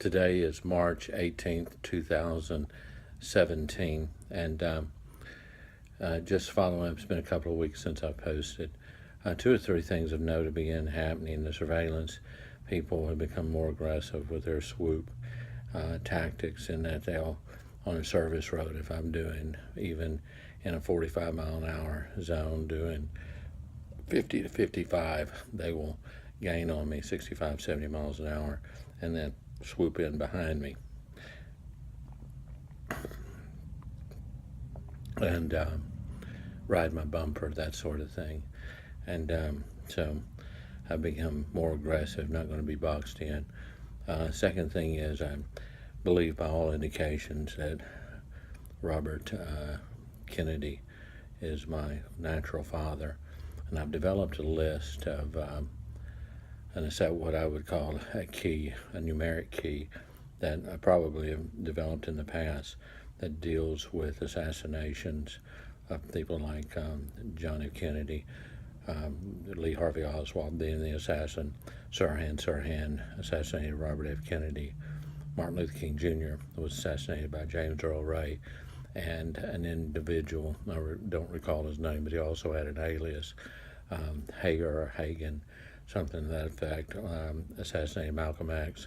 Today is March 18th, 2017, and just following up, it's been a couple of weeks since I posted. Two or three things of note have begun happening. The surveillance people have become more aggressive with their swoop tactics, in that they'll, on a service road, if I'm doing even in a 45 mile an hour zone, doing 50 to 55, they will gain on me 65, 70 miles an hour and then swoop in behind me. And ride my bumper, that sort of thing. And so I've become more aggressive, not going to be boxed in. Second thing is, I believe by all indications that Robert Kennedy is my natural father. And I've developed a list of, and it's what I would call a key, a numeric key, that I probably have developed in the past, that deals with assassinations of people like John F. Kennedy, Lee Harvey Oswald being the assassin, Sirhan assassinated Robert F. Kennedy, Martin Luther King Jr. was assassinated by James Earl Ray, and an individual, I don't recall his name, but he also had an alias, Hager or Hagen, something to that effect, assassinated Malcolm X.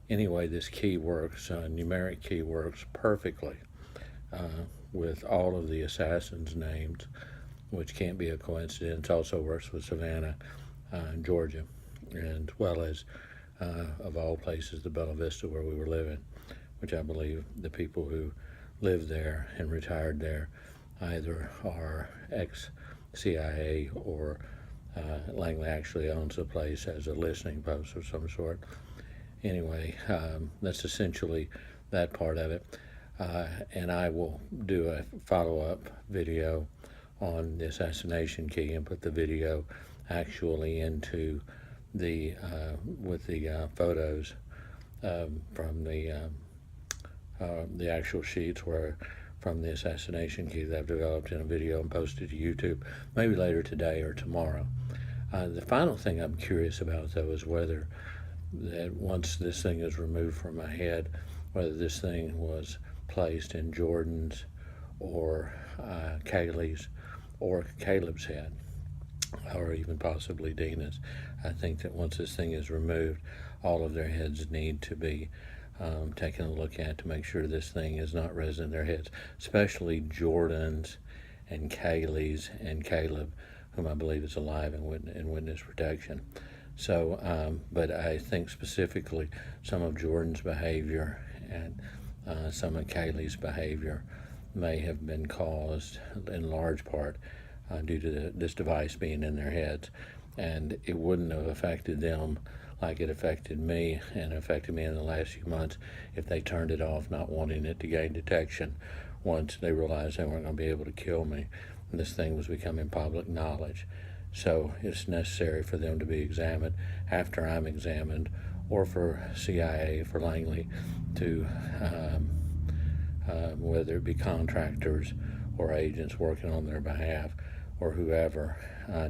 Anyway, this key works, numeric key works perfectly with all of the assassins' names, which can't be a coincidence. Also works with Savannah, Georgia, and well as, of all places, the Bella Vista where we were living, which I believe the people who lived there and retired there either are ex-CIA or Langley actually owns the place as a listening post of some sort. Anyway, that's essentially that part of it. And I will do a follow-up video on the assassination key and put the video actually into the, with the photos from the actual sheets from the assassination key that I've developed in a video and posted to YouTube, maybe later today or tomorrow. The final thing I'm curious about, though, is whether that once this thing is removed from my head, whether this thing was placed in Jordan's or Kaylee's or Caleb's head, or even possibly Dina's. I think that once this thing is removed, all of their heads need to be taken a look at to make sure this thing is not resident in their heads, especially Jordan's and Kaylee's and Caleb, whom I believe is alive in witness protection. So, but I think specifically some of Jordan's behavior and some of Kaylee's behavior may have been caused in large part due to this device being in their heads. And it wouldn't have affected them like it affected me and affected me in the last few months if they turned it off, not wanting it to gain detection once they realized they weren't going to be able to kill me. And this thing was becoming public knowledge. So it's necessary for them to be examined after I'm examined, or for CIA, for Langley, to whether it be contractors or agents working on their behalf or whoever,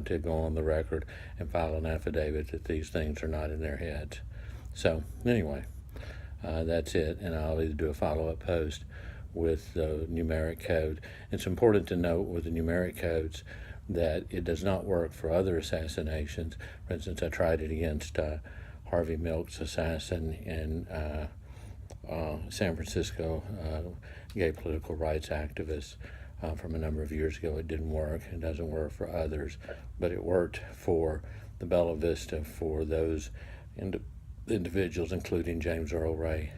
to go on the record and file an affidavit that these things are not in their heads. So anyway, that's it, and I'll either do a follow-up post with the numeric code. It's important to note with the numeric codes that it does not work for other assassinations. For instance, I tried it against Harvey Milk's assassin in San Francisco, gay political rights activist from a number of years ago. It didn't work. It doesn't work for others, but it worked for the Bella Vista for those individuals, including James Earl Ray,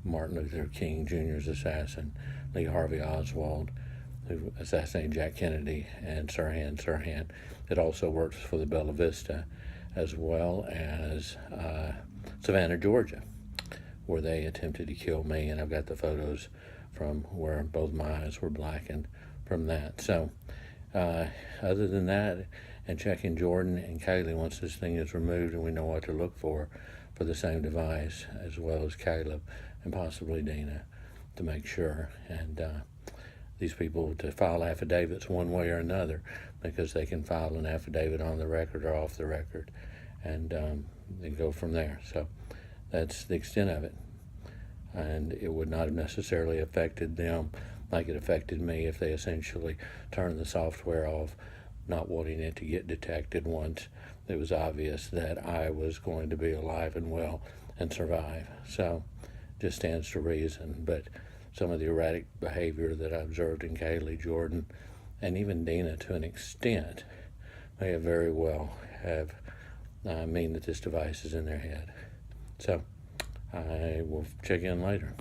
Martin Luther King Jr.'s assassin, Lee Harvey Oswald, who assassinated Jack Kennedy, and Sirhan. It also works for the Bella Vista, as well as Savannah, Georgia, where they attempted to kill me, and I've got the photos from where both my eyes were blackened from that. So other than that, and checking Jordan and Kaylee once this thing is removed and we know what to look for the same device, as well as Caleb and possibly Dina, to make sure. And these people to file affidavits one way or another, because they can file an affidavit on the record or off the record, and go from there. So that's the extent of it. and it would not have necessarily affected them like it affected me if they essentially turned the software off, not wanting it to get detected once it was obvious that I was going to be alive and well and survive. So just stands to reason. But some of the erratic behavior that I observed in Kaylee, Jordan, and even Dina to an extent may have very well have mean that this device is in their head. So I will check in later.